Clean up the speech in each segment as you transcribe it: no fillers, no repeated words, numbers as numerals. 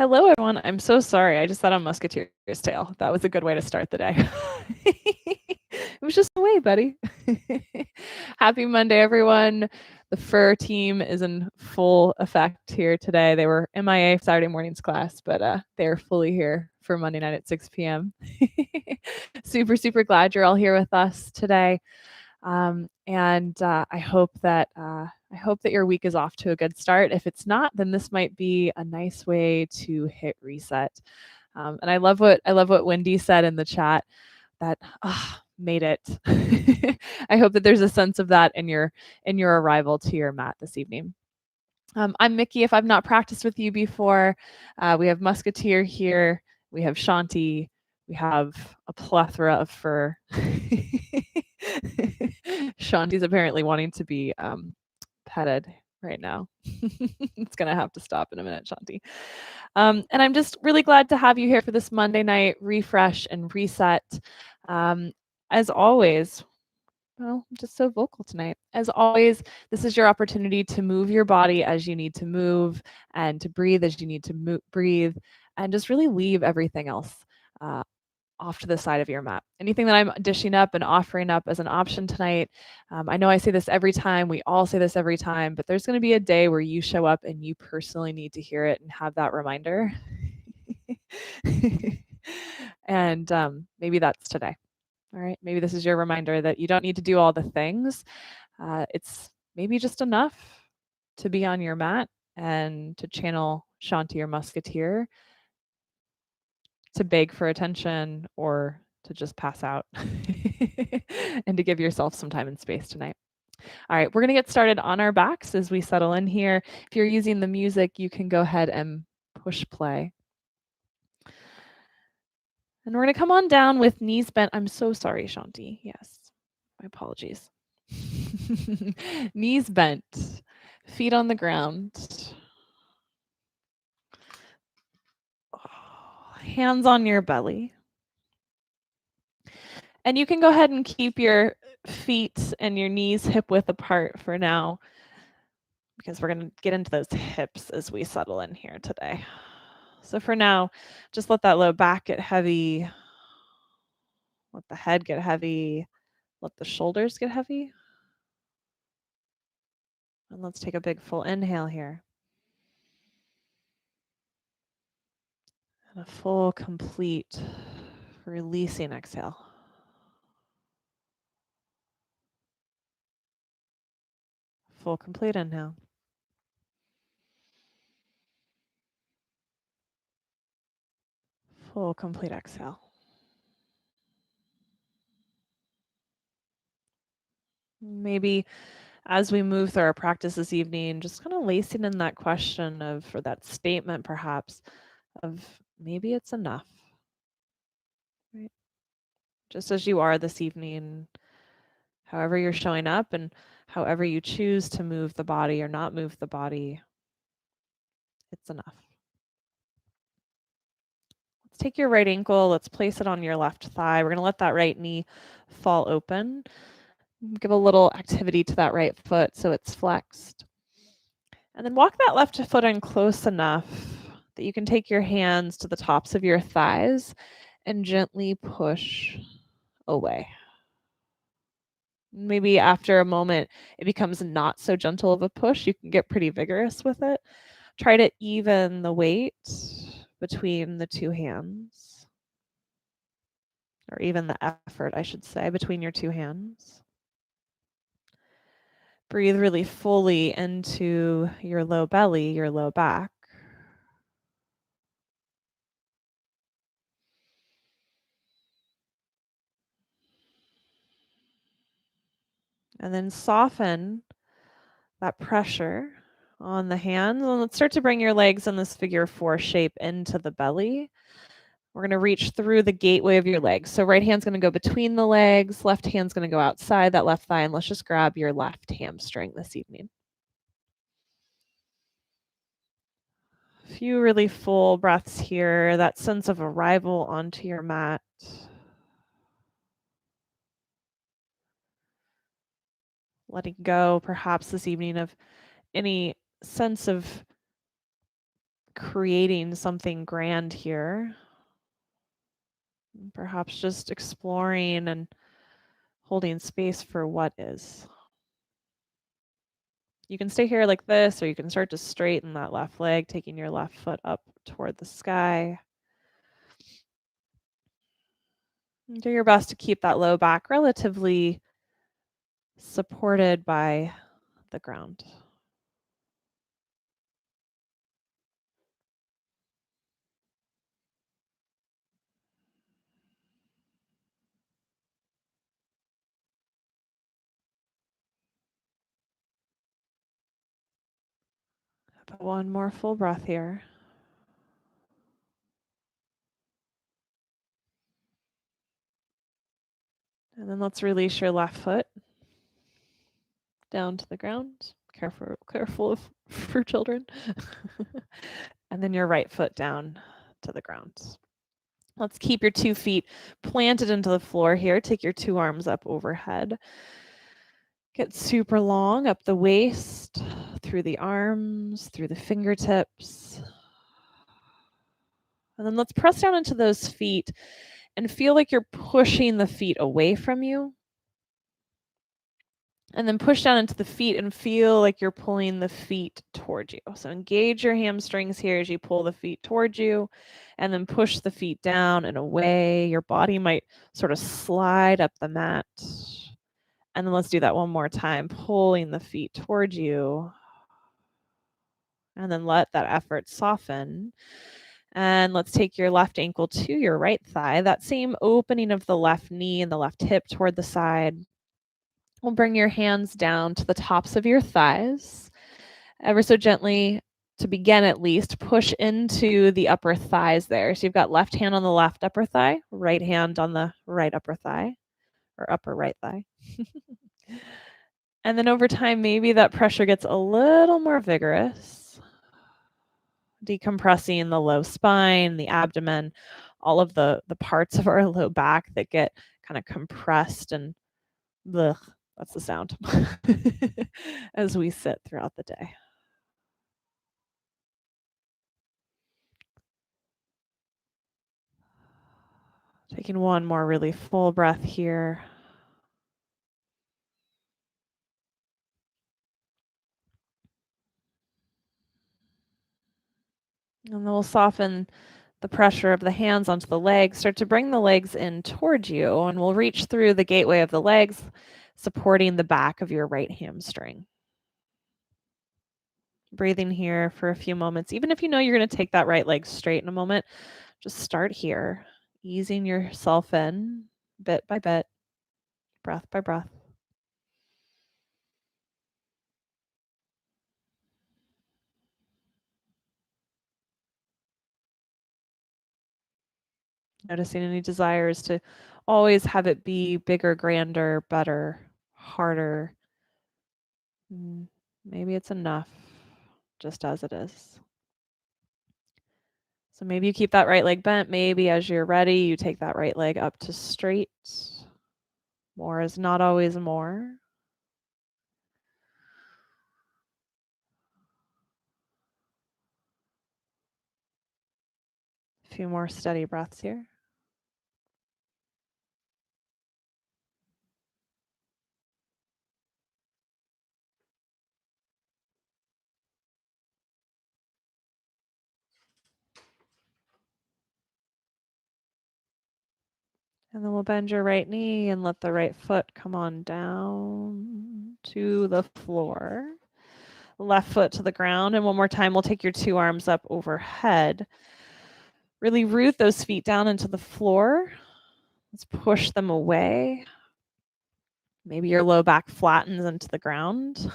Hello, everyone. I'm so sorry. I just sat on Musketeer's tail. That was a good way to start the day. It was just a way, buddy. Happy Monday, everyone. The fur team is in full effect here today. They were MIA Saturday morning's class, but they're fully here for Monday night at 6 p.m. Super, super glad you're all here with us today. And I hope that your week is off to a good start. If it's not, then this might be a nice way to hit reset. And I love what Wendy said in the chat, that made it. I hope that there's a sense of that in your arrival to your mat this evening. I'm Mikki. If I've not practiced with you before, we have Musketeer here. We have Shanti. We have a plethora of fur. Shanti's apparently wanting to be petted right now. It's going to have to stop in a minute, Shanti. And I'm just really glad to have you here for this Monday night refresh and reset. As always, well, I'm just so vocal tonight. As always, this is your opportunity to move your body as you need to move, and to breathe as you need to breathe, and just really leave everything else off to the side of your mat. Anything that I'm dishing up and offering up as an option tonight, I know I say this every time, we all say this every time, but there's going to be a day where you show up and you personally need to hear it and have that reminder. And maybe that's today. All right, maybe this is your reminder that you don't need to do all the things. It's maybe just enough to be on your mat and to channel Shanti or Musketeer, to beg for attention, or to just pass out and to give yourself some time and space tonight. All right, we're going to get started on our backs as we settle in here. If you're using the music, you can go ahead and push play. And we're going to come on down with knees bent. I'm so sorry, Shanti. Yes, my apologies. Knees bent, feet on the ground. Hands on your belly. And you can go ahead and keep your feet and your knees hip width apart for now, because we're going to get into those hips as we settle in here today. So for now, just let that low back get heavy. Let the head get heavy. Let the shoulders get heavy. And let's take a big full inhale here. And a full, complete, releasing exhale. Full, complete inhale. Full, complete exhale. Maybe as we move through our practice this evening, just kind of lacing in that question of, or that statement perhaps, of maybe it's enough. Right? Just as you are this evening, however you're showing up and however you choose to move the body or not move the body, it's enough. Let's take your right ankle, let's place it on your left thigh. We're going to let that right knee fall open. Give a little activity to that right foot so it's flexed. And then walk that left foot in close enough that you can take your hands to the tops of your thighs and gently push away. Maybe after a moment, it becomes not so gentle of a push. You can get pretty vigorous with it. Try to even the weight between the two hands, or even the effort, I should say, between your two hands. Breathe really fully into your low belly, your low back. And then soften that pressure on the hands. And let's start to bring your legs in this figure 4 shape into the belly. We're going to reach through the gateway of your legs. So right hand's going to go between the legs, left hand's going to go outside that left thigh, and let's just grab your left hamstring this evening. A few really full breaths here, that sense of arrival onto your mat. Letting go perhaps this evening of any sense of creating something grand here. Perhaps just exploring and holding space for what is. You can stay here like this, or you can start to straighten that left leg, taking your left foot up toward the sky. And do your best to keep that low back relatively supported by the ground. One more full breath here. And then let's release your left foot down to the ground. Careful for children. And then your right foot down to the ground. Let's keep your 2 feet planted into the floor here. Take your 2 arms up overhead. Get super long up the waist, through the arms, through the fingertips. And then let's press down into those feet and feel like you're pushing the feet away from you. And then push down into the feet and feel like you're pulling the feet towards you. So engage your hamstrings here as you pull the feet towards you, and then push the feet down and away. Your body might sort of slide up the mat. And then let's do that one more time, pulling the feet towards you. And then let that effort soften. And let's take your left ankle to your right thigh, that same opening of the left knee and the left hip toward the side. We'll bring your hands down to the tops of your thighs, ever so gently, to begin at least, push into the upper thighs there. So you've got left hand on the left upper thigh, right hand on the right upper thigh, or upper right thigh. And then over time, maybe that pressure gets a little more vigorous, decompressing the low spine, the abdomen, all of the parts of our low back that get kind of compressed and blech, that's the sound, as we sit throughout the day. Taking one more really full breath here. And then we'll soften the pressure of the hands onto the legs, start to bring the legs in towards you, and we'll reach through the gateway of the legs, supporting the back of your right hamstring. Breathing here for a few moments. Even if you know you're going to take that right leg straight in a moment, just start here, easing yourself in bit by bit, breath by breath. Noticing any desires to always have it be bigger, grander, better, harder. Maybe it's enough just as it is. So maybe you keep that right leg bent. Maybe as you're ready, you take that right leg up to straight. More is not always more. A few more steady breaths here. And then we'll bend your right knee and let the right foot come on down to the floor. Left foot to the ground. And one more time, we'll take your 2 arms up overhead. Really root those feet down into the floor. Let's push them away. Maybe your low back flattens into the ground.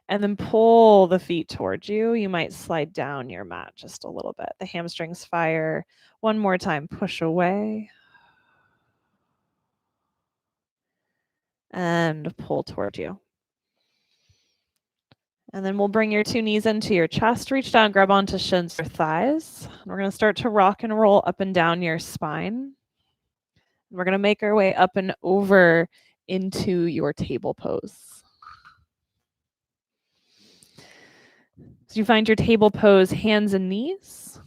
And then pull the feet towards you. You might slide down your mat just a little bit. The hamstrings fire. One more time, push away. And pull toward you. And then we'll bring your 2 knees into your chest. Reach down, grab onto shins or thighs. We're going to start to rock and roll up and down your spine. We're going to make our way up and over into your table pose. So you find your table pose, hands and knees.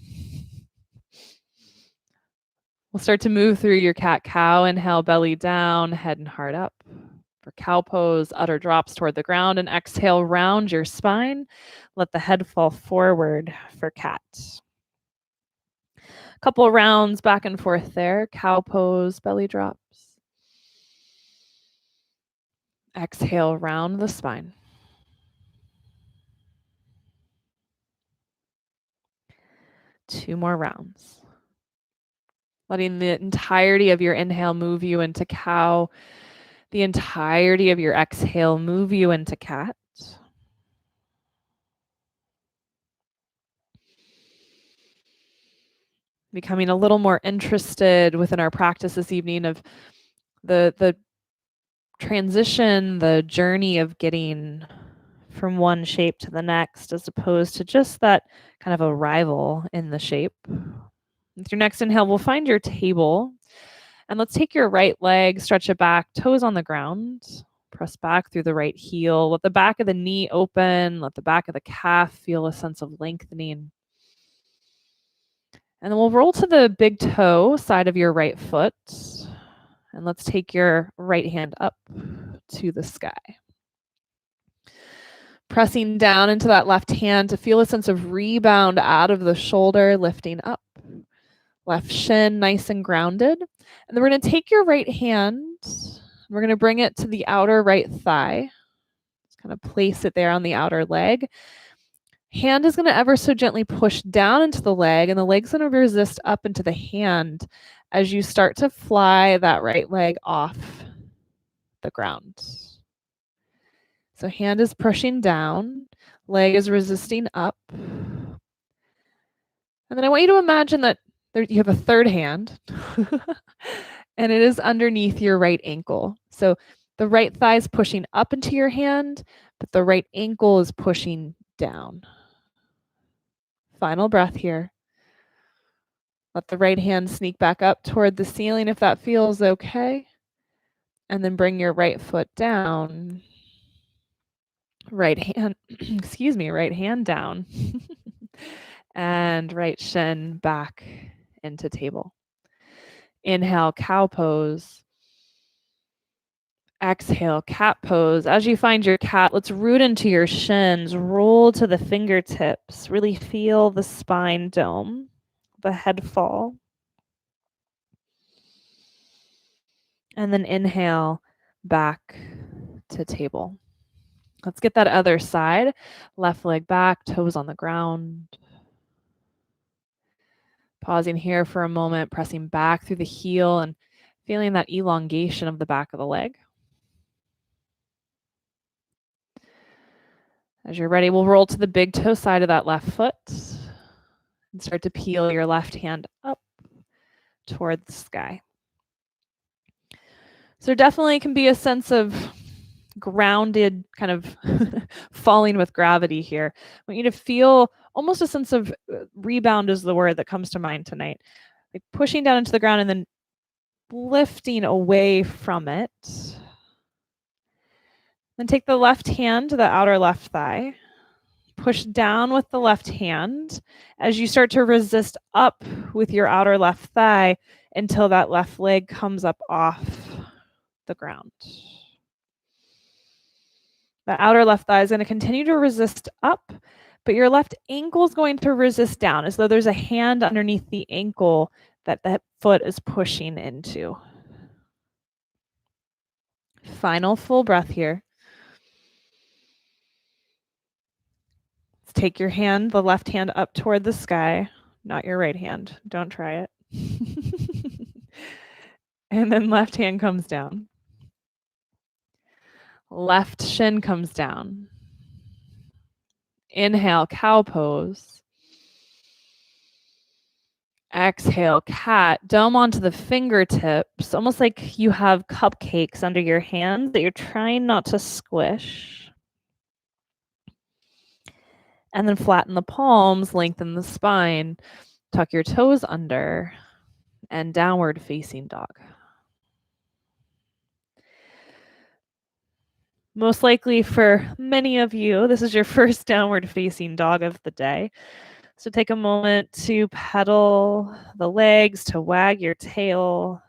We'll start to move through your cat-cow. Inhale, belly down, head and heart up. For cow pose, utter drops toward the ground, and exhale, round your spine. Let the head fall forward for cat. Couple rounds back and forth there. Cow pose, belly drops. Exhale, round the spine. Two more rounds. Letting the entirety of your inhale move you into cow. The entirety of your exhale move you into cat. Becoming a little more interested within our practice this evening of the transition, the journey of getting from one shape to the next, as opposed to just that kind of arrival in the shape. With your next inhale, we'll find your table. And let's take your right leg, stretch it back, toes on the ground. Press back through the right heel. Let the back of the knee open. Let the back of the calf feel a sense of lengthening. And then we'll roll to the big toe side of your right foot. And let's take your right hand up to the sky. Pressing down into that left hand to feel a sense of rebound out of the shoulder, lifting up. Left shin nice and grounded. And then we're going to take your right hand. We're going to bring it to the outer right thigh. Just kind of place it there on the outer leg. Hand is going to ever so gently push down into the leg, and the leg's going to resist up into the hand as you start to fly that right leg off the ground. So hand is pushing down, leg is resisting up. And then I want you to imagine that you have a third hand, and it is underneath your right ankle. So the right thigh is pushing up into your hand, but the right ankle is pushing down. Final breath here. Let the right hand sneak back up toward the ceiling if that feels okay. And then bring your right foot down. Right hand, right hand down. And right shin back into table. Inhale, cow pose. Exhale, cat pose. As you find your cat, let's root into your shins, roll to the fingertips, really feel the spine dome, the head fall. And then inhale, back to table. Let's get that other side. Left leg back, toes on the ground. Pausing here for a moment, pressing back through the heel and feeling that elongation of the back of the leg. As you're ready, we'll roll to the big toe side of that left foot and start to peel your left hand up toward the sky. So there definitely can be a sense of grounded kind of falling with gravity here. I want you to feel almost a sense of rebound is the word that comes to mind tonight. Like pushing down into the ground and then lifting away from it. Then take the left hand to the outer left thigh. Push down with the left hand as you start to resist up with your outer left thigh until that left leg comes up off the ground. The outer left thigh is going to continue to resist up, but your left ankle is going to resist down as though there's a hand underneath the ankle that that foot is pushing into. Final full breath here. Let's take your hand, the left hand up toward the sky, not your right hand. Don't try it. And then left hand comes down. Left shin comes down. Inhale, cow pose. Exhale, cat. Dome onto the fingertips, almost like you have cupcakes under your hands that you're trying not to squish. And then flatten the palms, lengthen the spine, tuck your toes under, and downward facing dog. Most likely for many of you, this is your first downward facing dog of the day. So take a moment to pedal the legs, to wag your tail,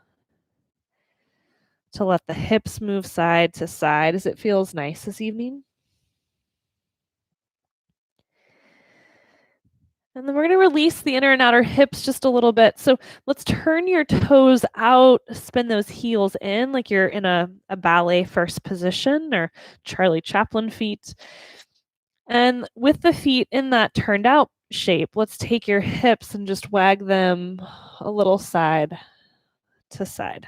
to let the hips move side to side as it feels nice this evening. And then we're going to release the inner and outer hips just a little bit. So let's turn your toes out, spin those heels in like you're in a ballet first position or Charlie Chaplin feet. And with the feet in that turned out shape, let's take your hips and just wag them a little side to side.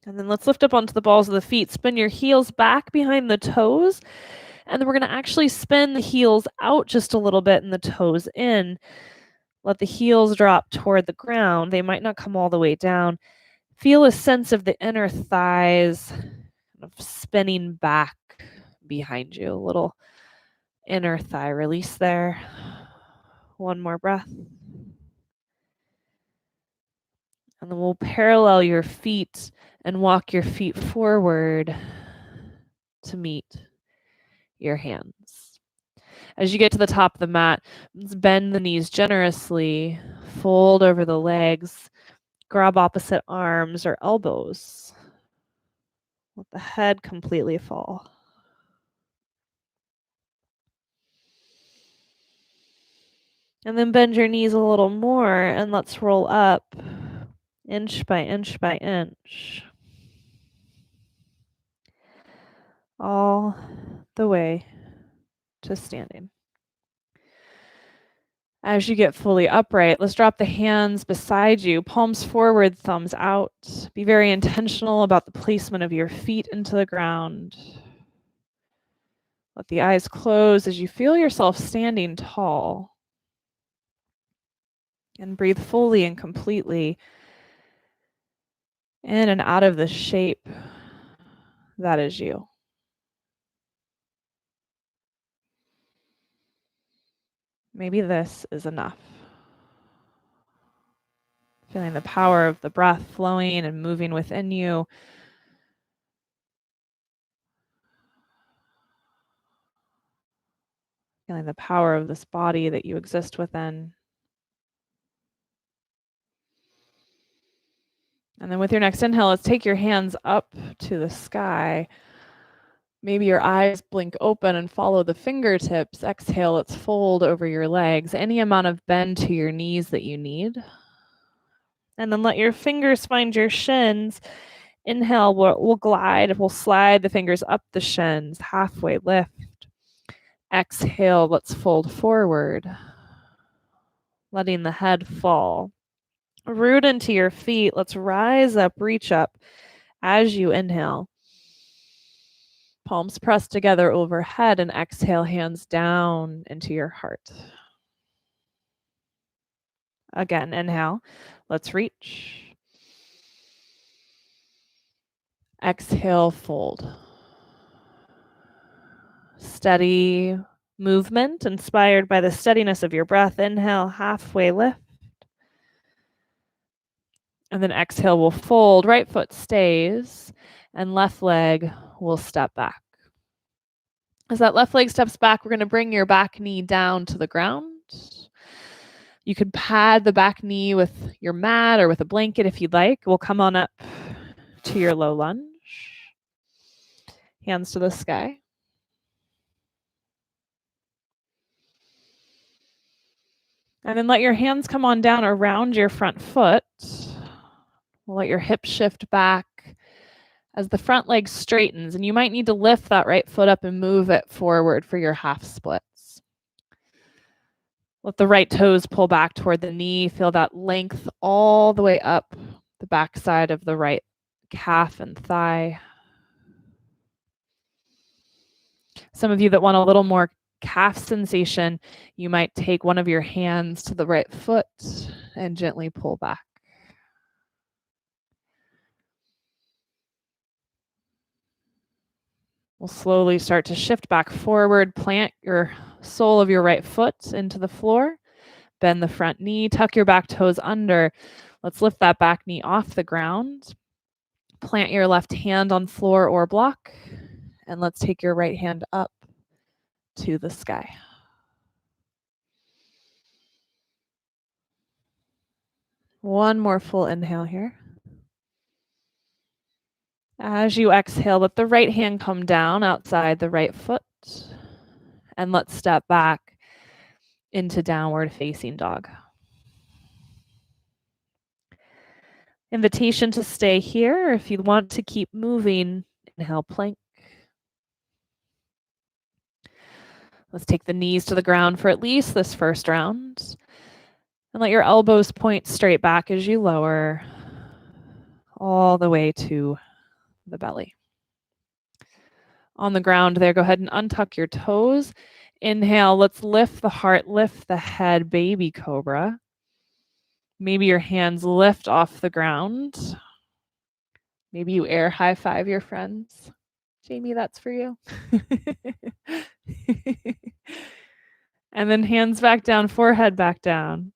And then let's lift up onto the balls of the feet. Spin your heels back behind the toes. And then we're going to actually spin the heels out just a little bit and the toes in. Let the heels drop toward the ground. They might not come all the way down. Feel a sense of the inner thighs kind of spinning back behind you. A little inner thigh release there. One more breath. And then we'll parallel your feet and walk your feet forward to meet your hands. As you get to the top of the mat, let's bend the knees generously, fold over the legs, grab opposite arms or elbows. Let the head completely fall. And then bend your knees a little more and let's roll up inch by inch by inch. All the way to standing. As you get fully upright, let's drop the hands beside you, palms forward, thumbs out. Be very intentional about the placement of your feet into the ground. Let the eyes close as you feel yourself standing tall. And breathe fully and completely in and out of the shape that is you. Maybe this is enough. Feeling the power of the breath flowing and moving within you. Feeling the power of this body that you exist within. And then with your next inhale, let's take your hands up to the sky. Maybe your eyes blink open and follow the fingertips. Exhale, let's fold over your legs. Any amount of bend to your knees that you need. And then let your fingers find your shins. Inhale, we'll glide. We'll slide the fingers up the shins. Halfway lift. Exhale, let's fold forward. Letting the head fall. Root into your feet. Let's rise up, reach up as you inhale. Palms pressed together overhead and exhale, hands down into your heart. Again, inhale. Let's reach. Exhale, fold. Steady movement inspired by the steadiness of your breath. Inhale, halfway lift. And then exhale, we'll fold. Right foot stays and left leg will step back. As that left leg steps back, we're going to bring your back knee down to the ground. You could pad the back knee with your mat or with a blanket if you'd like. We'll come on up to your low lunge. Hands to the sky. And then let your hands come on down around your front foot. We'll let your hips shift back as the front leg straightens. And you might need to lift that right foot up and move it forward for your half splits. Let the right toes pull back toward the knee. Feel that length all the way up the backside of the right calf and thigh. Some of you that want a little more calf sensation, you might take one of your hands to the right foot and gently pull back. We'll slowly start to shift back forward. Plant your sole of your right foot into the floor. bend the front knee, tuck your back toes under. Let's lift that back knee off the ground. Plant your left hand on floor or block, and let's take your right hand up to the sky. One more full inhale here. As you exhale, let the right hand come down outside the right foot, and let's step back into downward facing dog. Invitation to stay here. If you want to keep moving, inhale, plank. Let's take the knees to the ground for at least this first round. And let your elbows point straight back as you lower all the way to the belly. On the ground there, go ahead and untuck your toes. Inhale, let's lift the heart, lift the head, baby cobra. Maybe your hands lift off the ground. Maybe you air high five your friends. Jamie, that's for you. And then hands back down, forehead back down.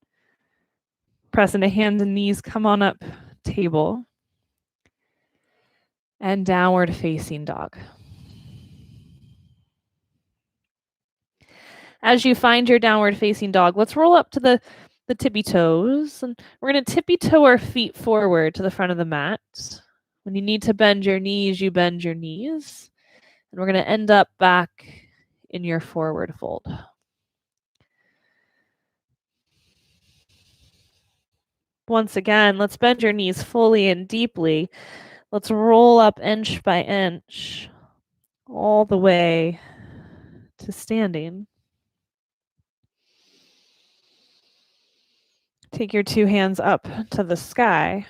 Press into hands and knees, come on up, table. And downward facing dog. As you find your downward facing dog, let's roll up to the tippy toes. And we're going to tippy toe our feet forward to the front of the mat. When you need to bend your knees, you bend your knees. And we're going to end up back in your forward fold. Once again, let's bend your knees fully and deeply. Let's roll up inch by inch all the way to standing. Take your two hands up to the sky.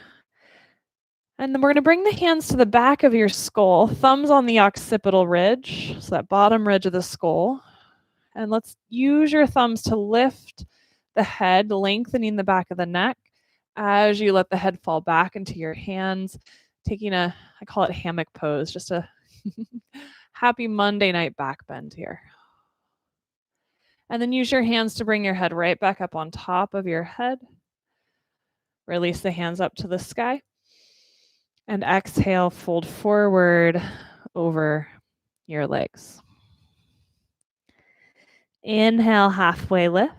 And then we're going to bring the hands to the back of your skull, thumbs on the occipital ridge, so that bottom ridge of the skull. And let's use your thumbs to lift the head, lengthening the back of the neck as you let the head fall back into your hands, taking I call it hammock pose, just a happy Monday night back bend here. And then use your hands to bring your head right back up on top of your head. Release the hands up to the sky. And exhale, fold forward over your legs. Inhale, halfway lift.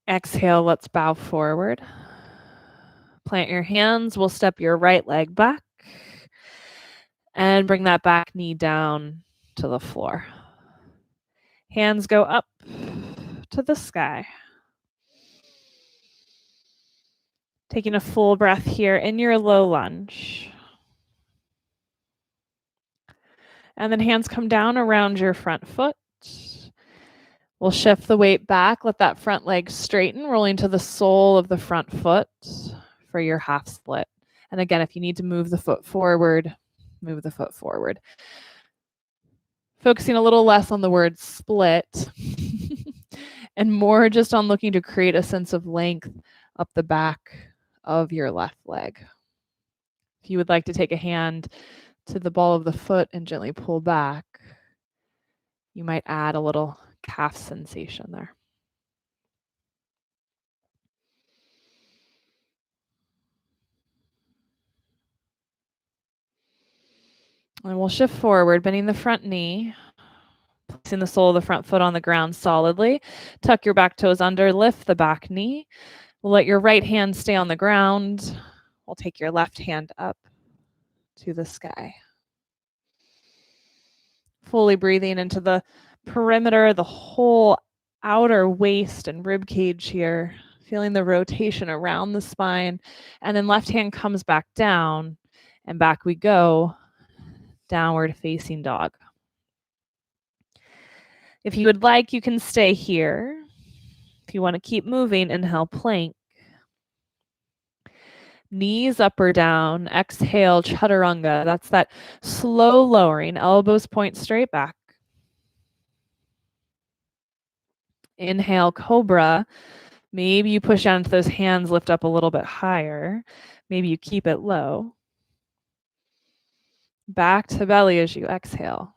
Exhale, let's bow forward. Plant your hands. We'll step your right leg back and bring that back knee down to the floor. Hands go up to the sky. Taking a full breath here in your low lunge. And then hands come down around your front foot. We'll shift the weight back. Let that front leg straighten, rolling to the sole of the front foot for your half split. And again, if you need to move the foot forward, move the foot forward. Focusing a little less on the word split and more just on looking to create a sense of length up the back of your left leg. If you would like to take a hand to the ball of the foot and gently pull back, you might add a little calf sensation there. And we'll shift forward, bending the front knee, placing the sole of the front foot on the ground solidly. Tuck your back toes under, lift the back knee. We'll let your right hand stay on the ground. We'll take your left hand up to the sky. Fully breathing into the perimeter, the whole outer waist and rib cage here, feeling the rotation around the spine. And then left hand comes back down, and back we go, downward facing dog. If you would like, you can stay here. If you want to keep moving, inhale, plank. Knees up or down. Exhale, chaturanga. That's that slow lowering. Elbows point straight back. Inhale, cobra. Maybe you push down into those hands, lift up a little bit higher. Maybe you keep it low. Back to belly as you exhale.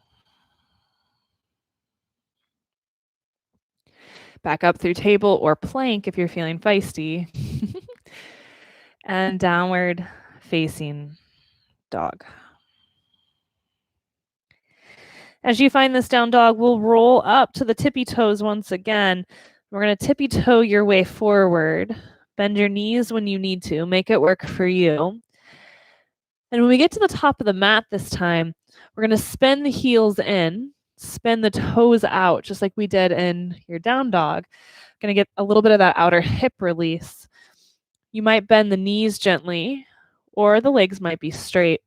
Back up through table or plank if you're feeling feisty. And downward facing dog. As you find this down dog, we'll roll up to the tippy toes once again. We're going to tippy toe your way forward. Bend your knees when you need to. Make it work for you. And when we get to the top of the mat this time, we're going to spin the heels in, spin the toes out, just like we did in your down dog. Going to get a little bit of that outer hip release. You might bend the knees gently, or the legs might be straight.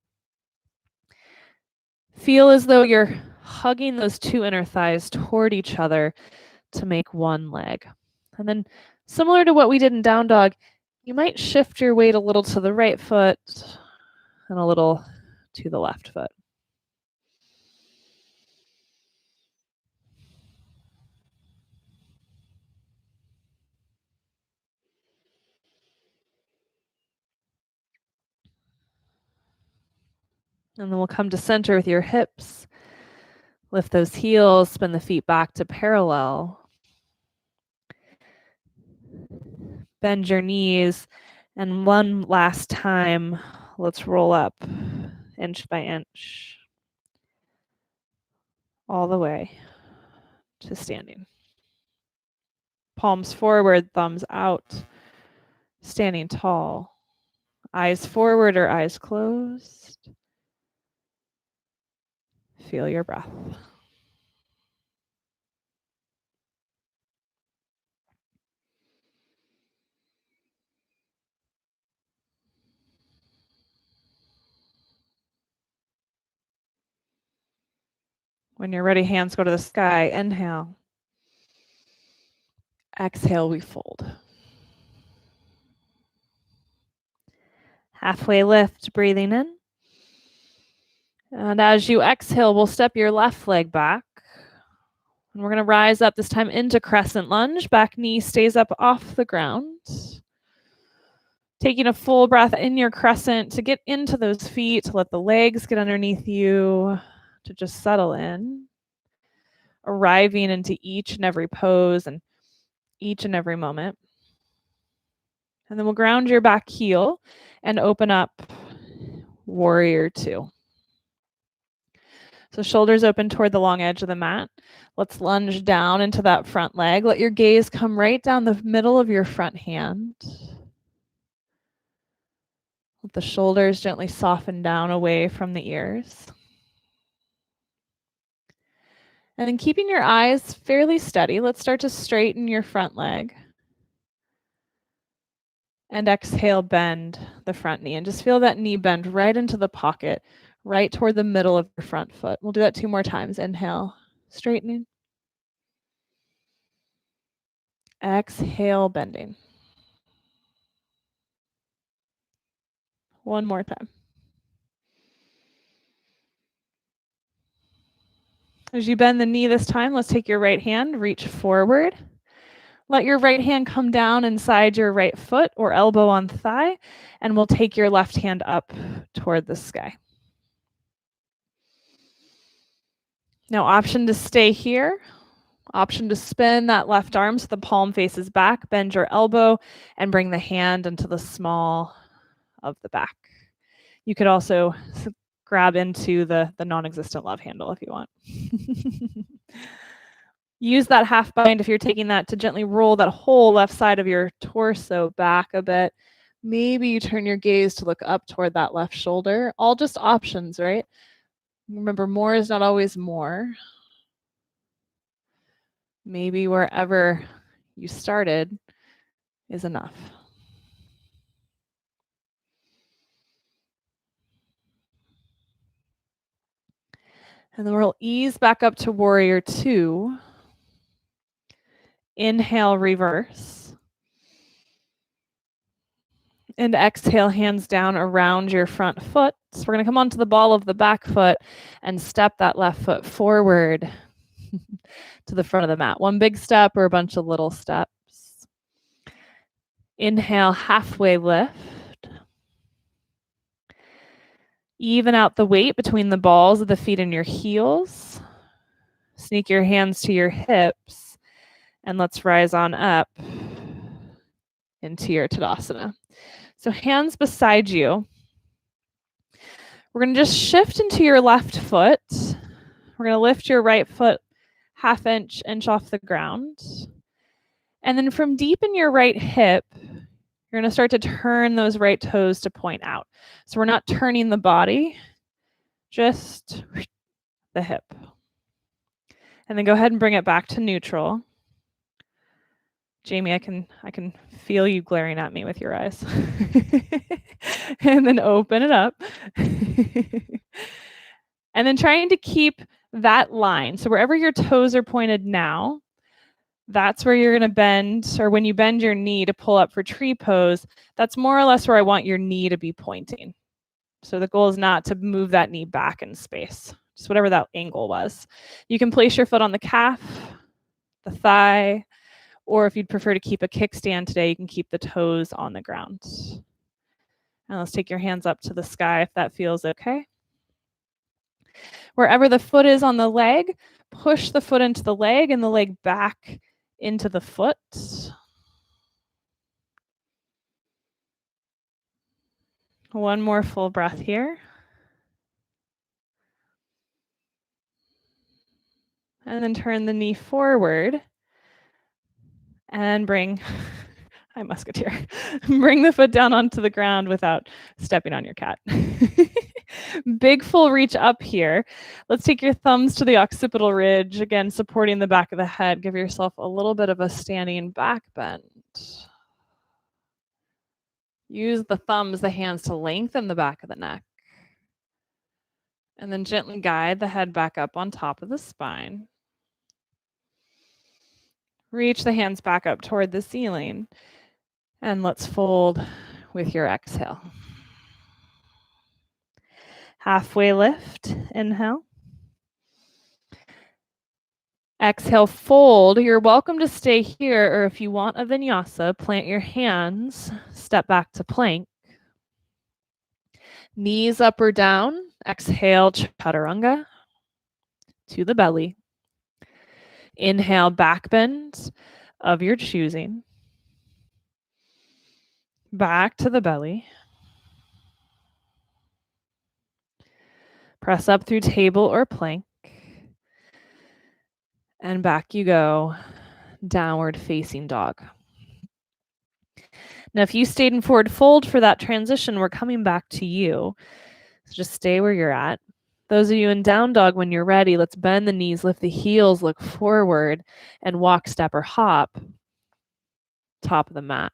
Feel as though you're hugging those two inner thighs toward each other to make one leg. And then, similar to what we did in down dog, you might shift your weight a little to the right foot and a little to the left foot. And then we'll come to center with your hips. Lift those heels, spin the feet back to parallel. Bend your knees. And one last time, let's roll up inch by inch all the way to standing. Palms forward, thumbs out, standing tall. Eyes forward or eyes closed. Feel your breath. When you're ready, hands go to the sky. Inhale. Exhale, we fold. Halfway lift, breathing in. And as you exhale, we'll step your left leg back. And we're going to rise up this time into crescent lunge. Back knee stays up off the ground. Taking a full breath in your crescent to get into those feet, to let the legs get underneath you, to just settle in. Arriving into each and every pose and each and every moment. And then we'll ground your back heel and open up warrior two. So shoulders open toward the long edge of the mat. Let's lunge down into that front leg. Let your gaze come right down the middle of your front hand. Let the shoulders gently soften down away from the ears. And then keeping your eyes fairly steady, let's start to straighten your front leg. And exhale, bend the front knee. And just feel that knee bend right into the pocket, right toward the middle of your front foot. We'll do that 2 more times. Inhale, straightening. Exhale, bending. 1 more time. As you bend the knee this time, let's take your right hand, reach forward. Let your right hand come down inside your right foot or elbow on thigh, and we'll take your left hand up toward the sky. Now, option to stay here. Option to spin that left arm so the palm faces back, bend your elbow, and bring the hand into the small of the back. You could also grab into the non-existent love handle if you want. Use that half bind if you're taking that to gently roll that whole left side of your torso back a bit. Maybe you turn your gaze to look up toward that left shoulder. All just options, right? Remember, more is not always more. Maybe wherever you started is enough. And then we'll ease back up to warrior two. Inhale, reverse. And exhale, hands down around your front foot. So we're going to come onto the ball of the back foot and step that left foot forward to the front of the mat. 1 big step or a bunch of little steps. Inhale, halfway lift. Even out the weight between the balls of the feet and your heels. Sneak your hands to your hips And let's rise on up into your Tadasana. So hands beside you. We're going to just shift into your left foot. We're going to lift your right foot half inch off the ground. And then from deep in your right hip, you're going to start to turn those right toes to point out. So we're not turning the body, just the hip. And then go ahead and bring it back to neutral. Jamie, I can feel you glaring at me with your eyes. And then open it up. And then trying to keep that line. So wherever your toes are pointed now, that's where you're going to bend, or when you bend your knee to pull up for tree pose, that's more or less where I want your knee to be pointing. So the goal is not to move that knee back in space, just whatever that angle was. You can place your foot on the calf, the thigh, or if you'd prefer to keep a kickstand today, you can keep the toes on the ground. And let's take your hands up to the sky if that feels okay. Wherever the foot is on the leg, push the foot into the leg and the leg back into the foot. One more full breath here. And then turn the knee forward and bring, hi musketeer, bring the foot down onto the ground without stepping on your cat. Big full reach up here. Let's take your thumbs to the occipital ridge, again, supporting the back of the head. Give yourself a little bit of a standing back bend. Use the thumbs, the hands to lengthen the back of the neck. And then gently guide the head back up on top of the spine. Reach the hands back up toward the ceiling. And let's fold with your exhale. Halfway lift, inhale. Exhale, fold. You're welcome to stay here, or if you want a vinyasa, plant your hands, step back to plank. Knees up or down. Exhale, chaturanga to the belly. Inhale, back bend of your choosing. Back to the belly. Press up through table or plank. And back you go, downward facing dog. Now, if you stayed in forward fold for that transition, we're coming back to you. So just stay where you're at. Those of you in down dog, when you're ready, let's bend the knees, lift the heels, look forward, and walk, step, or hop, top of the mat.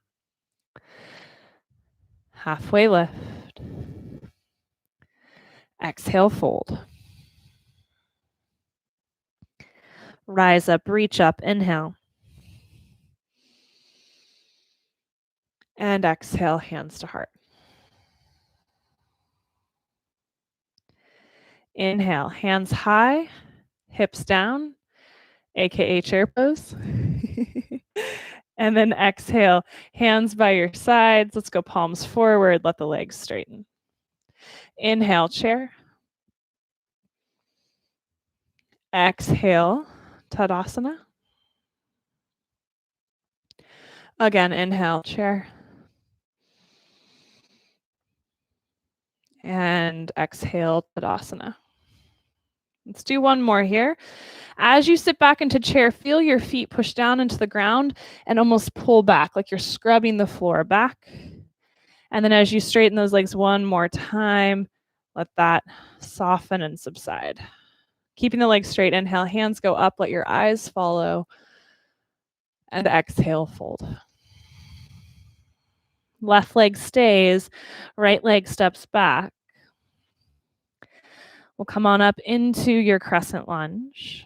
Halfway lift. Exhale, fold. Rise up, reach up, inhale. And exhale, hands to heart. Inhale, hands high, hips down, aka chair pose. And then exhale, hands by your sides. Let's go palms forward, let the legs straighten. Inhale, chair. Exhale, Tadasana. Again, inhale, chair. And exhale, Tadasana. Let's do one more here. As you sit back into chair, feel your feet push down into the ground and almost pull back, like you're scrubbing the floor back. And then as you straighten those legs one more time, let that soften and subside. Keeping the legs straight, inhale, hands go up, let your eyes follow. And exhale, fold. Left leg stays, right leg steps back. We'll come on up into your crescent lunge.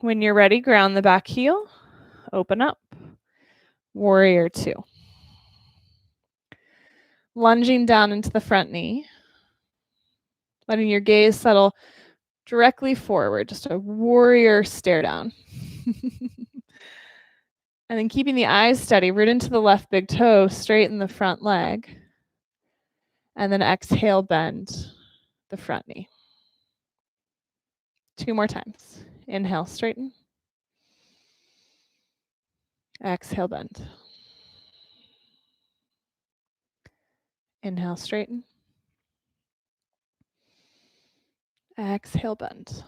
When you're ready, ground the back heel, open up, warrior two. Lunging down into the front knee, letting your gaze settle directly forward, just a warrior stare down. And then keeping the eyes steady, root into the left big toe, straighten the front leg. And then exhale, bend the front knee. 2 more times. Inhale, straighten. Exhale, bend. Inhale, straighten. Exhale, bend.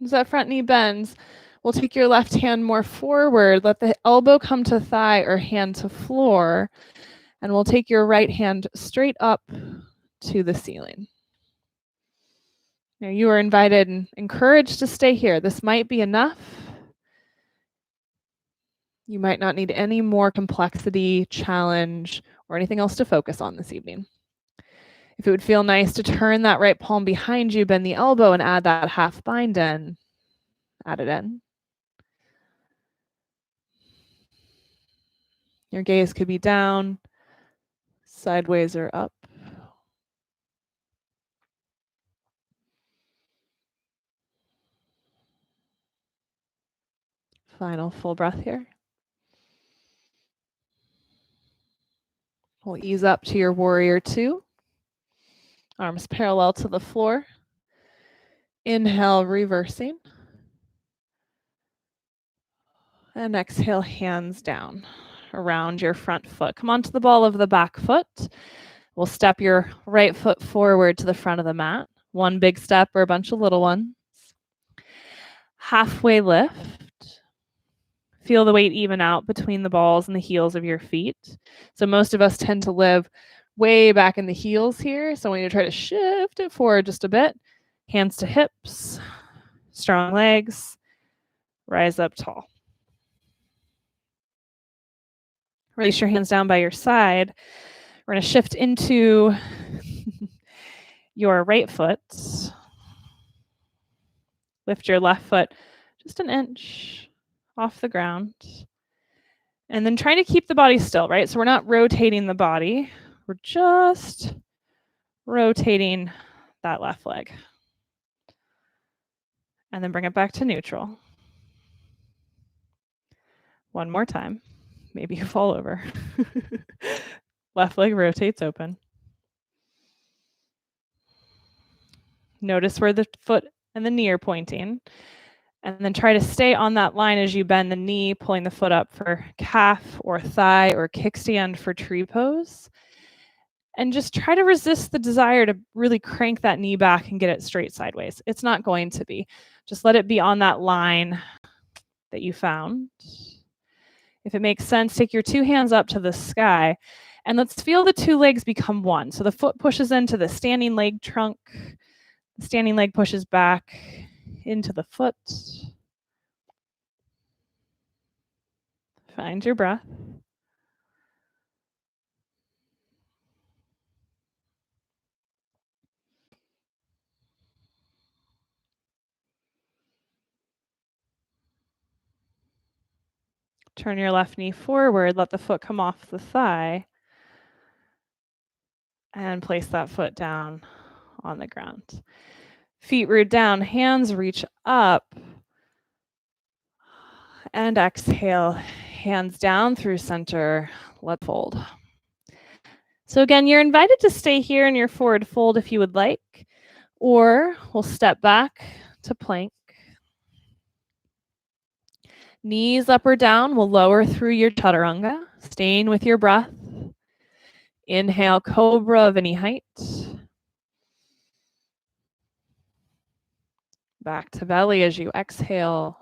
As that front knee bends, we'll take your left hand more forward. Let the elbow come to thigh or hand to floor. And we'll take your right hand straight up to the ceiling. Now you are invited and encouraged to stay here. This might be enough. You might not need any more complexity, challenge, or anything else to focus on this evening. If it would feel nice to turn that right palm behind you, bend the elbow, and add that half bind in, add it in. Your gaze could be down, sideways, or up. Final full breath here. We'll ease up to your warrior 2. Arms parallel to the floor. Inhale, reversing. And exhale, hands down around your front foot. Come onto the ball of the back foot. We'll step your right foot forward to the front of the mat. One big step or a bunch of little ones. Halfway lift. Feel the weight even out between the balls and the heels of your feet. So most of us tend to live way back in the heels here. So when you try to shift it forward just a bit, hands to hips, strong legs, rise up tall. Release your hands down by your side. We're going to shift into your right foot. Lift your left foot just an inch off the ground. And then trying to keep the body still, right? So we're not rotating the body. We're just rotating that left leg. And then bring it back to neutral. One more time. Maybe you fall over. Left leg rotates open. Notice where the foot and the knee are pointing. And then try to stay on that line as you bend the knee, pulling the foot up for calf or thigh or kickstand for tree pose. And just try to resist the desire to really crank that knee back and get it straight sideways. It's not going to be. Just let it be on that line that you found. If it makes sense, take your 2 hands up to the sky and let's feel the 2 legs become one. So the foot pushes into the standing leg trunk. The standing leg pushes back into the foot. Find your breath. Turn your left knee forward, let the foot come off the thigh, and place that foot down on the ground. Feet root down, hands reach up, and exhale, hands down through center, let fold. So again, you're invited to stay here in your forward fold if you would like, or we'll step back to plank. Knees up or down, we'll lower through your chaturanga, staying with your breath. Inhale, cobra of any height. Back to belly as you exhale.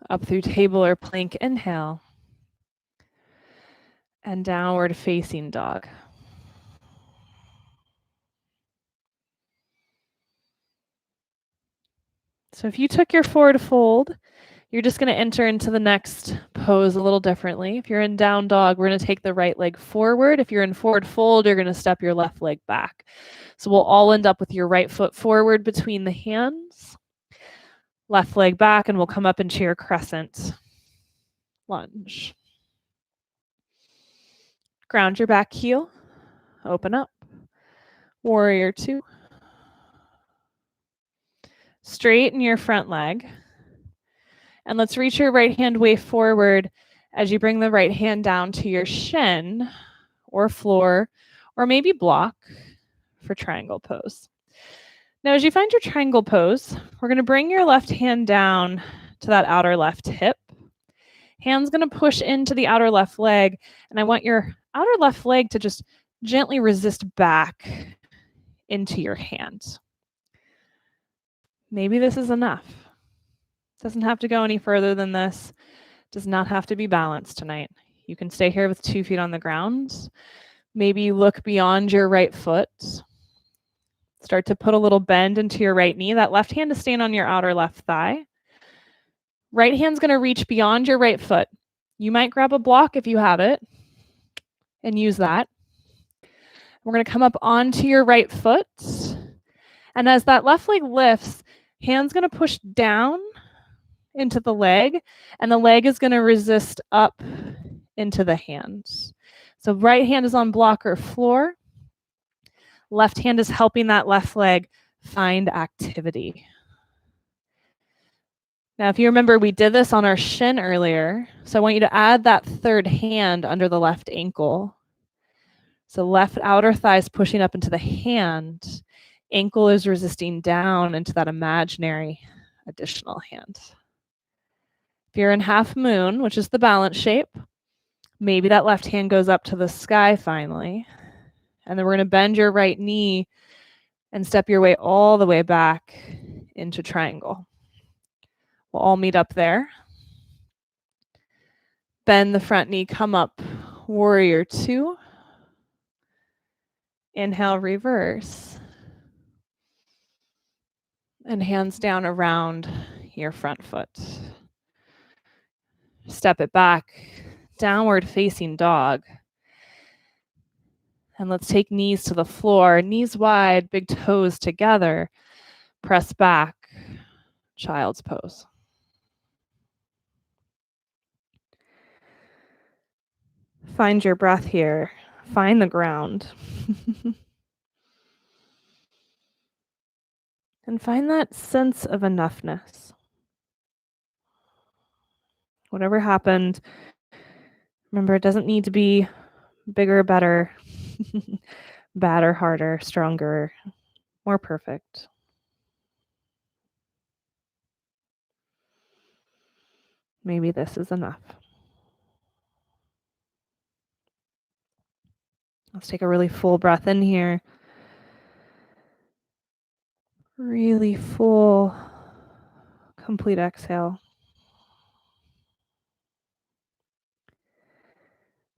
Up through table or plank, inhale. And downward facing dog. So if you took your forward fold, you're just going to enter into the next pose a little differently. If you're in down dog, we're going to take the right leg forward. If you're in forward fold, you're going to step your left leg back. So we'll all end up with your right foot forward between the hands, left leg back, and we'll come up into your crescent lunge. Ground your back heel, open up, warrior 2. Straighten your front leg. And let's reach your right hand way forward as you bring the right hand down to your shin or floor, or maybe block for triangle pose. Now, as you find your triangle pose, we're going to bring your left hand down to that outer left hip. Hand's going to push into the outer left leg, and I want your outer left leg to just gently resist back into your hand. Maybe this is enough. Doesn't have to go any further than this. Does not have to be balanced tonight. You can stay here with 2 feet on the ground. Maybe you look beyond your right foot. Start to put a little bend into your right knee. That left hand is staying on your outer left thigh. Right hand's going to reach beyond your right foot. You might grab a block if you have it and use that. We're going to come up onto your right foot. And as that left leg lifts, hand's going to push down into the leg, and the leg is going to resist up into the hand. So right hand is on block or floor. Left hand is helping that left leg find activity. Now, if you remember, we did this on our shin earlier. So I want you to add that third hand under the left ankle. So left outer thigh is pushing up into the hand. Ankle is resisting down into that imaginary additional hand. If you're in half moon, which is the balance shape, maybe that left hand goes up to the sky finally. And then we're going to bend your right knee and step your way all the way back into triangle. We'll all meet up there. Bend the front knee, come up, warrior 2. Inhale, reverse. And hands down around your front foot. Step it back, downward facing dog. And let's take knees to the floor, knees wide, big toes together. Press back, child's pose. Find your breath here. Find the ground. And find that sense of enoughness. Whatever happened, remember, it doesn't need to be bigger, better, badder, harder, stronger, more perfect. Maybe this is enough. Let's take a really full breath in here. Really full, complete exhale.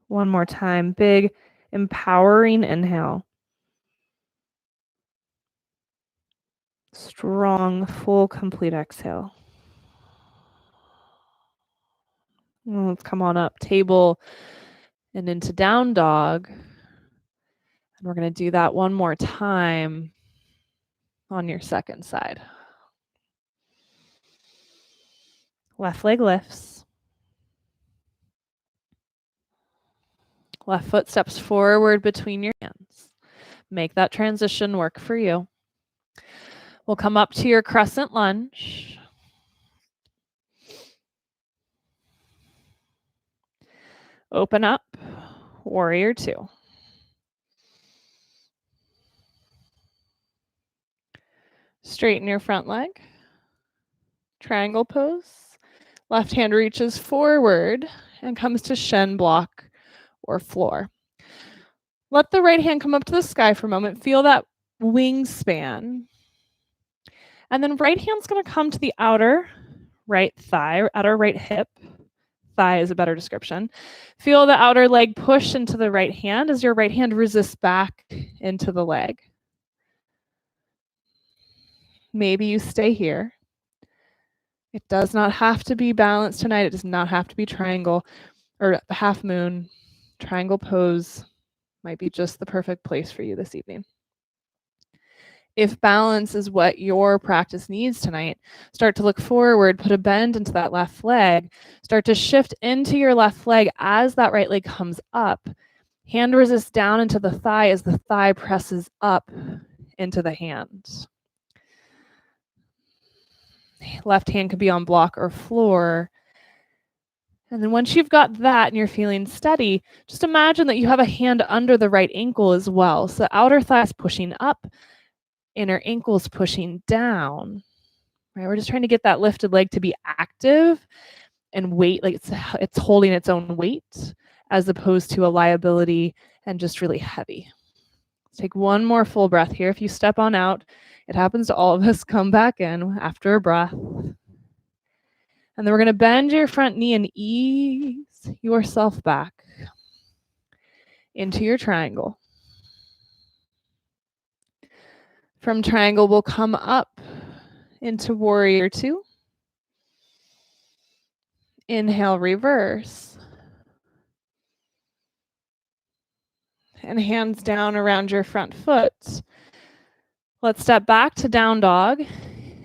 One more time, big, empowering inhale. Strong, full, complete exhale. Let's come on up, table and into down dog. And we're going to do that one more time on your second side. Left leg lifts. Left foot steps forward between your hands. Make that transition work for you. We'll come up to your crescent lunge. Open up, warrior 2. Straighten your front leg. Triangle pose. Left hand reaches forward and comes to shin block or floor. Let the right hand come up to the sky for a moment. Feel that wingspan. And then right hand's going to come to the outer right thigh, outer right hip. Thigh is a better description. Feel the outer leg push into the right hand as your right hand resists back into the leg. Maybe you stay here. It does not have to be balanced tonight. It does not have to be triangle or half moon. Triangle pose might be just the perfect place for you this evening. If balance is what your practice needs tonight, start to look forward, put a bend into that left leg, start to shift into your left leg as that right leg comes up. Hand resists down into the thigh as the thigh presses up into the hand. Left hand could be on block or floor. And then once you've got that and you're feeling steady, just imagine that you have a hand under the right ankle as well. So outer thigh is pushing up. Inner ankles pushing down. Right? We're just trying to get that lifted leg to be active and weight, like it's holding its own weight as opposed to a liability and just really heavy. Let's take one more full breath here. If you step on out, it happens to all of us. Come back in after a breath. And then we're going to bend your front knee and ease yourself back into your triangle. From triangle, we'll come up into warrior two. Inhale, reverse. And hands down around your front foot. Let's step back to down dog.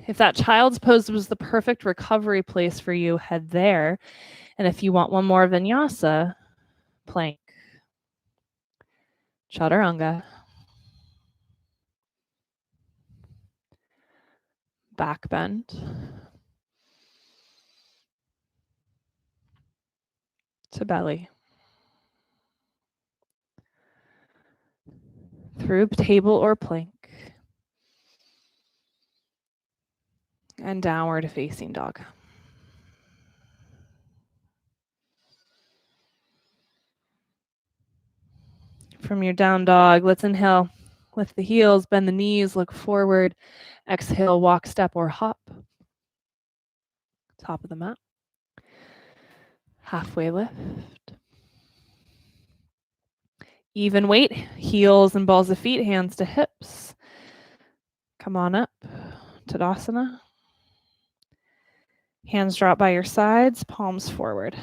If that child's pose was the perfect recovery place for you, head there. And if you want one more vinyasa, plank. Chaturanga. Back bend. To belly. Through table or plank. And downward facing dog. From your down dog, let's inhale. Lift the heels, bend the knees, look forward. Exhale, walk, step, or hop. Top of the mat. Halfway lift. Even weight, heels and balls of feet, hands to hips. Come on up, Tadasana. Hands drop by your sides, palms forward.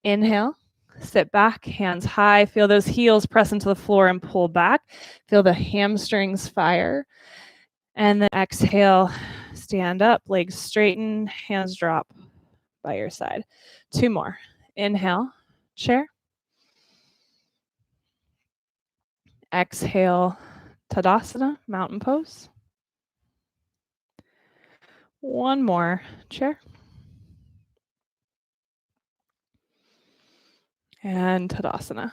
Inhale, sit back, hands high. Feel those heels press into the floor and pull back. Feel the hamstrings fire. And then exhale, stand up, legs straighten, hands drop by your side. Two more. Inhale, chair. Exhale, Tadasana, mountain pose. One more, chair. And Tadasana.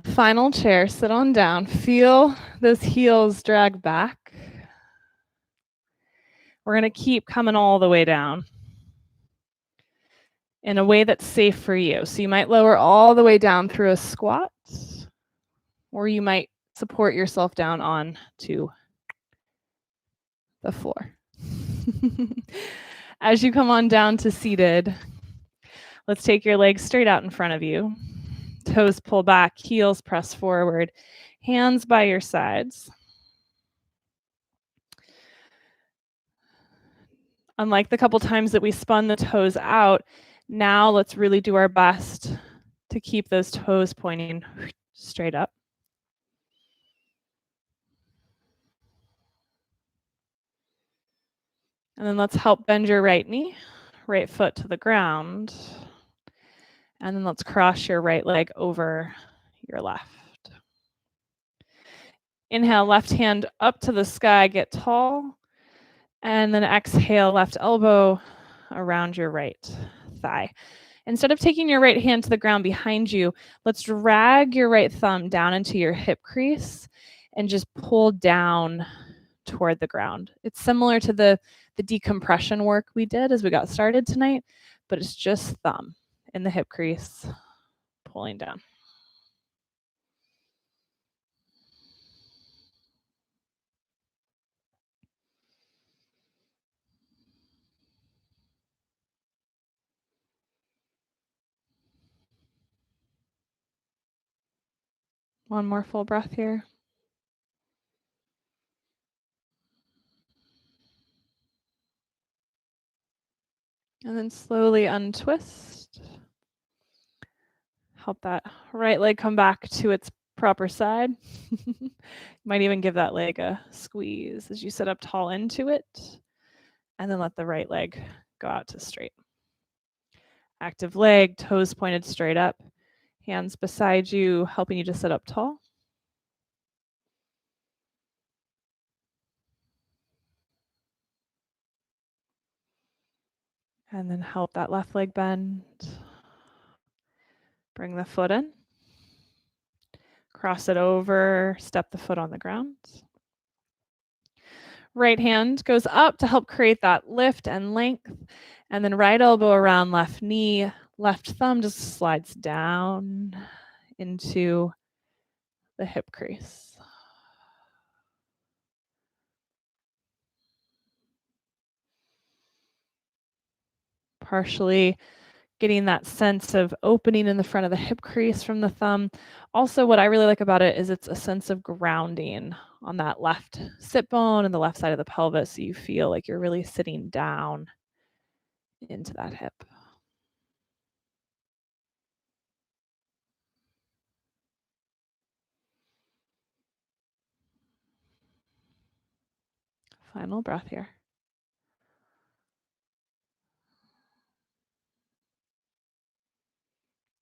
Final chair, sit on down. Feel those heels drag back. We're going to keep coming all the way down in a way that's safe for you. So you might lower all the way down through a squat, or you might support yourself down onto the floor. As you come on down to seated, let's take your legs straight out in front of you. Toes pull back, heels press forward, hands by your sides. Unlike the couple times that we spun the toes out, now let's really do our best to keep those toes pointing straight up. And then let's help bend your right knee, right foot to the ground. And then let's cross your right leg over your left. Inhale, left hand up to the sky, get tall. And then exhale, left elbow around your right thigh. Instead of taking your right hand to the ground behind you, let's drag your right thumb down into your hip crease and just pull down toward the ground. It's similar to the decompression work we did as we got started tonight, but it's just thumb in the hip crease, pulling down. One more full breath here. And then slowly untwist. Help that right leg come back to its proper side. Might even give that leg a squeeze as you sit up tall into it. And then let the right leg go out to straight. Active leg, toes pointed straight up. Hands beside you, helping you to sit up tall. And then help that left leg bend. Bring the foot in. Cross it over, step the foot on the ground. Right hand goes up to help create that lift and length. And then right elbow around left knee, left thumb just slides down into the hip crease. Partially getting that sense of opening in the front of the hip crease from the thumb. Also, what I really like about it is it's a sense of grounding on that left sit bone and the left side of the pelvis, so you feel like you're really sitting down into that hip. Final breath here.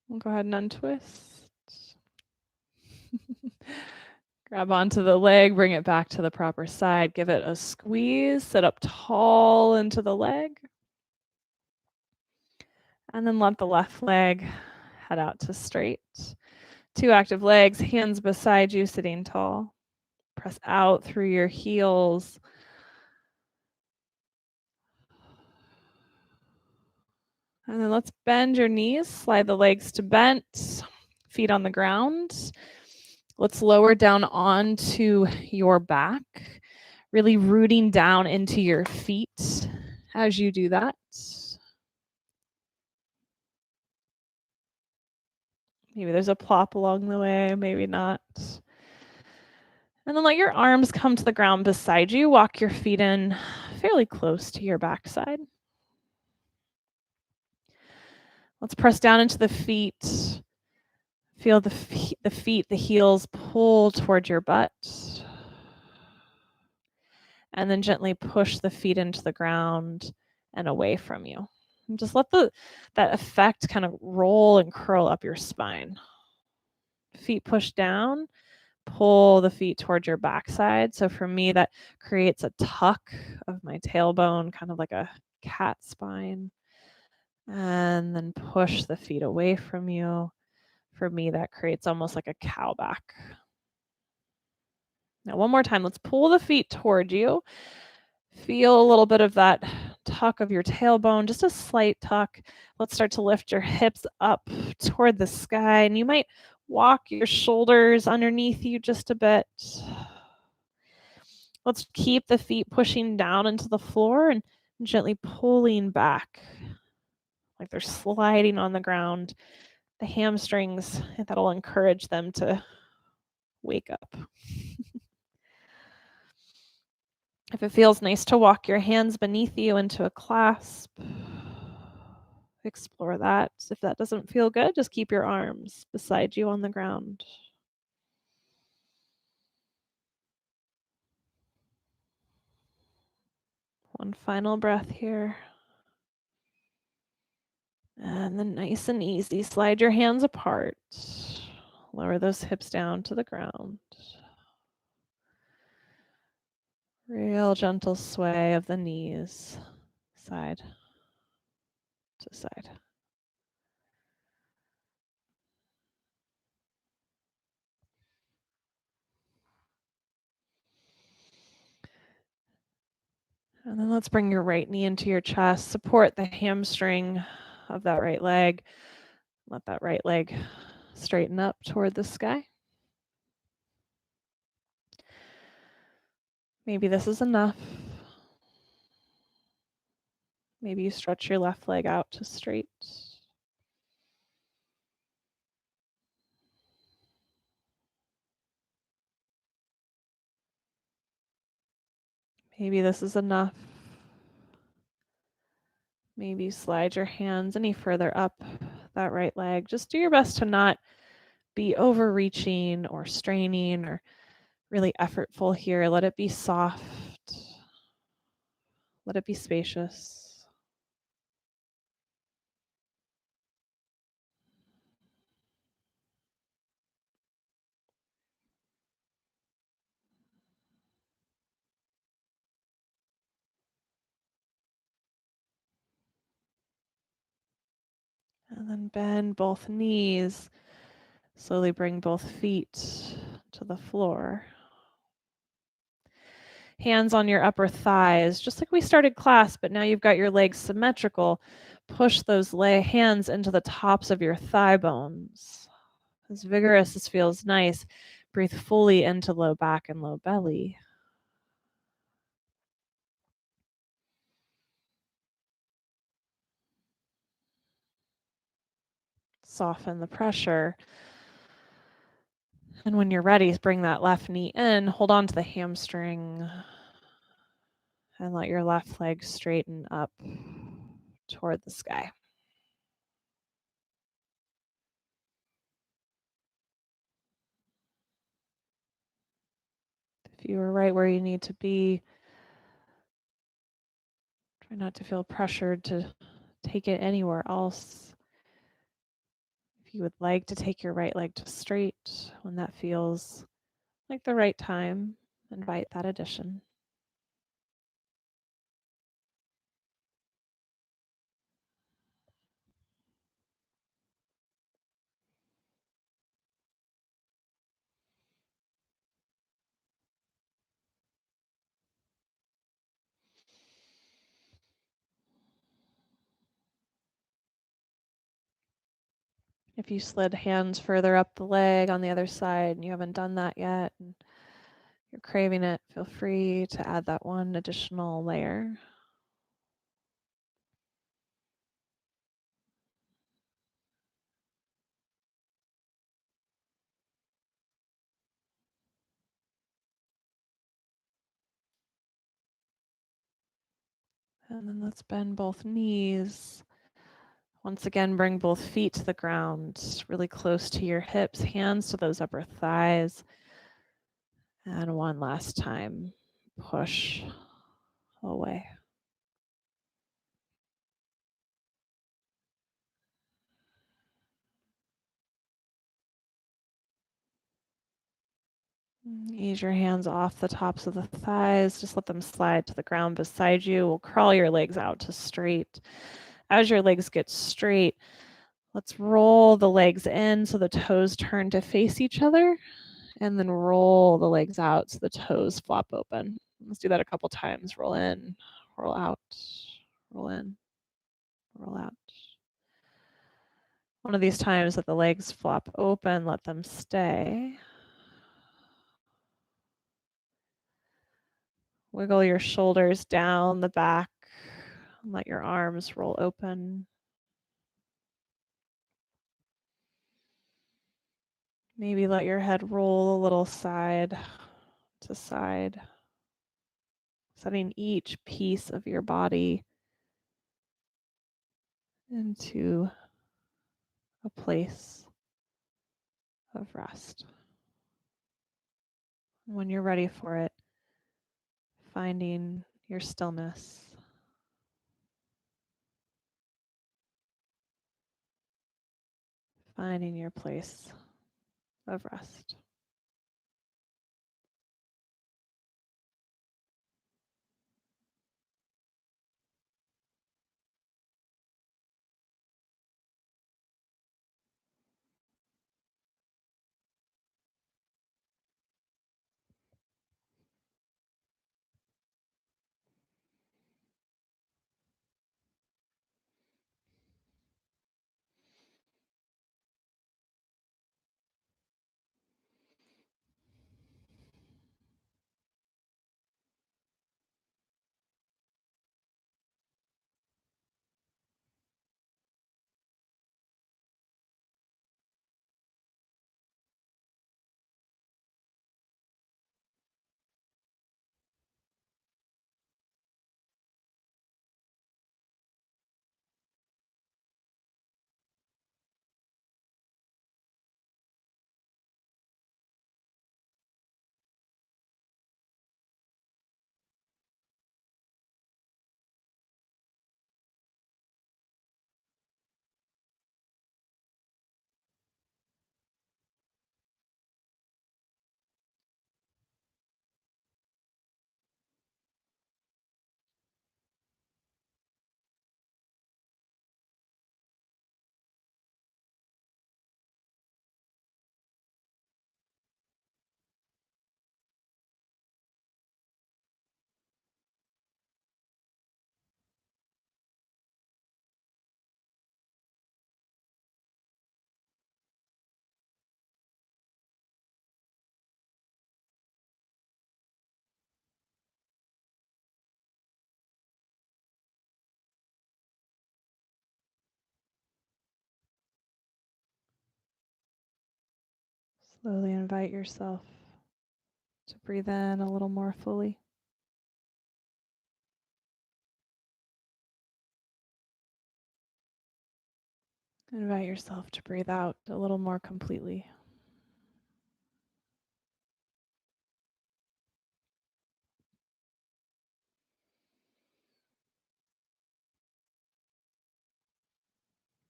We'll go ahead and untwist. Grab onto the leg, bring it back to the proper side, give it a squeeze, sit up tall into the leg. And then let the left leg head out to straight. 2 active legs, hands beside you, sitting tall. Press out through your heels. And then let's bend your knees, slide the legs to bent, feet on the ground. Let's lower down onto your back, really rooting down into your feet as you do that. Maybe there's a plop along the way, maybe not. And then let your arms come to the ground beside you. Walk your feet in fairly close to your backside. Let's press down into the feet. Feel the feet, the heels pull toward your butt. And then gently push the feet into the ground and away from you. And just let that effect kind of roll and curl up your spine. Feet push down, pull the feet towards your backside. So for me, that creates a tuck of my tailbone, kind of like a cat spine. And then push the feet away from you. For me, that creates almost like a cow back. Now, one more time, let's pull the feet toward you. Feel a little bit of that tuck of your tailbone, just a slight tuck. Let's start to lift your hips up toward the sky, and you might walk your shoulders underneath you just a bit. Let's keep the feet pushing down into the floor and gently pulling back, like they're sliding on the ground. The hamstrings, that'll encourage them to wake up. If it feels nice to walk your hands beneath you into a clasp, explore that. If that doesn't feel good, just keep your arms beside you on the ground. One final breath here. And then nice and easy, slide your hands apart. Lower those hips down to the ground. Real gentle sway of the knees, side to side. And then let's bring your right knee into your chest. Support the hamstring of that right leg. Let that right leg straighten up toward the sky. Maybe this is enough. Maybe you stretch your left leg out to straight. Maybe this is enough. Maybe slide your hands any further up that right leg. Just do your best to not be overreaching or straining or really effortful here. Let it be soft. Let it be spacious. And then bend both knees. Slowly bring both feet to the floor. Hands on your upper thighs, just like we started class, but now you've got your legs symmetrical. Push those hands into the tops of your thigh bones. As vigorous as feels nice, breathe fully into low back and low belly. Soften the pressure. And when you're ready, bring that left knee in, hold on to the hamstring, and let your left leg straighten up toward the sky. If you are right where you need to be, try not to feel pressured to take it anywhere else. If you would like to take your right leg to straight when that feels like the right time, invite that addition. If you slid hands further up the leg on the other side and you haven't done that yet and you're craving it, feel free to add that one additional layer. And then let's bend both knees. Once again, bring both feet to the ground, really close to your hips, hands to those upper thighs. And one last time, push away. Ease your hands off the tops of the thighs. Just let them slide to the ground beside you. We'll crawl your legs out to straight. As your legs get straight, let's roll the legs in so the toes turn to face each other, and then roll the legs out so the toes flop open. Let's do that a couple times. Roll in, roll out, roll in, roll out. One of these times that the legs flop open, let them stay. Wiggle your shoulders down the back. Let your arms roll open. Maybe let your head roll a little side to side, setting each piece of your body into a place of rest. When you're ready for it, finding your stillness. Finding your place of rest. Slowly invite yourself to breathe in a little more fully. Invite yourself to breathe out a little more completely.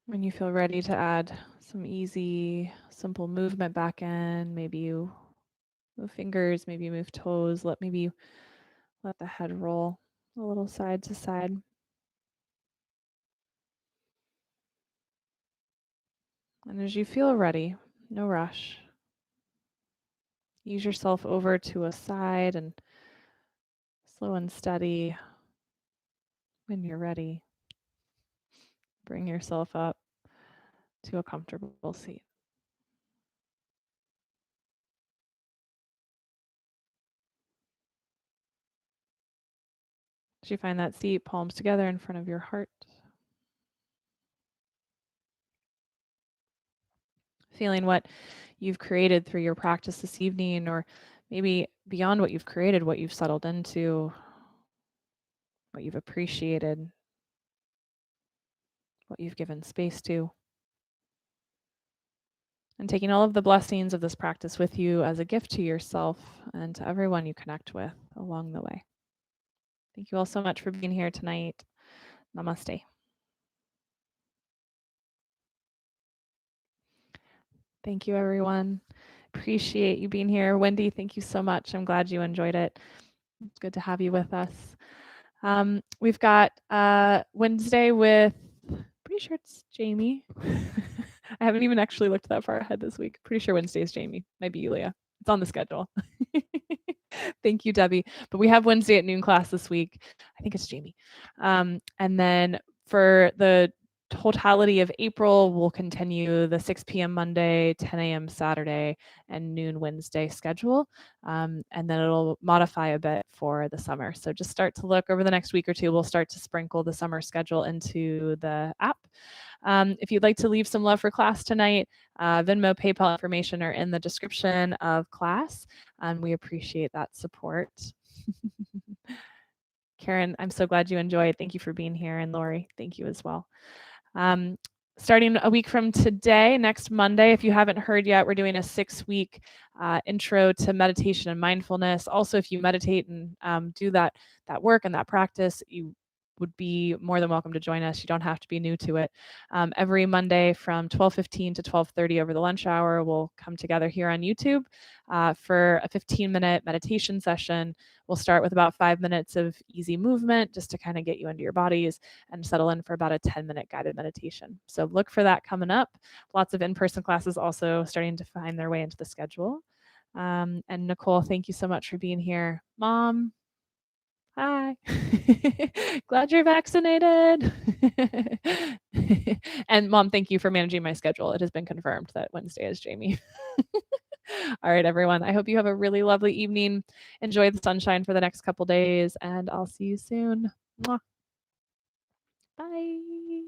When you feel ready to add some easy, simple movement back in, maybe you move fingers, maybe you move toes, maybe you let the head roll a little side to side. And as you feel ready, no rush, ease yourself over to a side and slow and steady. When you're ready, bring yourself up to a comfortable seat. As you find that seat, palms together in front of your heart. Feeling what you've created through your practice this evening, or maybe beyond what you've created, what you've settled into, what you've appreciated, what you've given space to. And taking all of the blessings of this practice with you as a gift to yourself and to everyone you connect with along the way. Thank you all so much for being here tonight. Namaste. Thank you, everyone. Appreciate you being here. Wendy, thank you so much. I'm glad you enjoyed it. It's good to have you with us. We've got Wednesday with, pretty sure it's Jamie. I haven't even actually looked that far ahead this week. Pretty sure Wednesday is Jamie. Might be Yulia. It's on the schedule. Thank you, Debbie. But we have Wednesday at noon class this week. I think it's Jamie. And then for the totality of April, we'll continue the 6 p.m. Monday, 10 a.m. Saturday, and noon Wednesday schedule. And then it'll modify a bit for the summer. So just start to look over the next week or two. We'll start to sprinkle the summer schedule into the app. If you'd like to leave some love for class tonight, Venmo, PayPal information are in the description of class. We appreciate that support. Karen, I'm so glad you enjoyed. Thank you for being here. And Lori, thank you as well. Starting a week from today, next Monday, if you haven't heard yet, we're doing a 6-week intro to meditation and mindfulness. Also, if you meditate and do that work and that practice, you would be more than welcome to join us. You don't have to be new to it. Every Monday from 12:15 to 12:30 over the lunch hour, we'll come together here on YouTube for a 15-minute meditation session. We'll start with about 5 minutes of easy movement just to kind of get you into your bodies and settle in for about a 10-minute guided meditation. So look for that coming up. Lots of in-person classes also starting to find their way into the schedule. And Nicole, thank you so much for being here. Mom, hi. Glad you're vaccinated. And Mom, thank you for managing my schedule. It has been confirmed that Wednesday is Jamie. All right, everyone. I hope you have a really lovely evening. Enjoy the sunshine for the next couple days, and I'll see you soon. Mwah. Bye.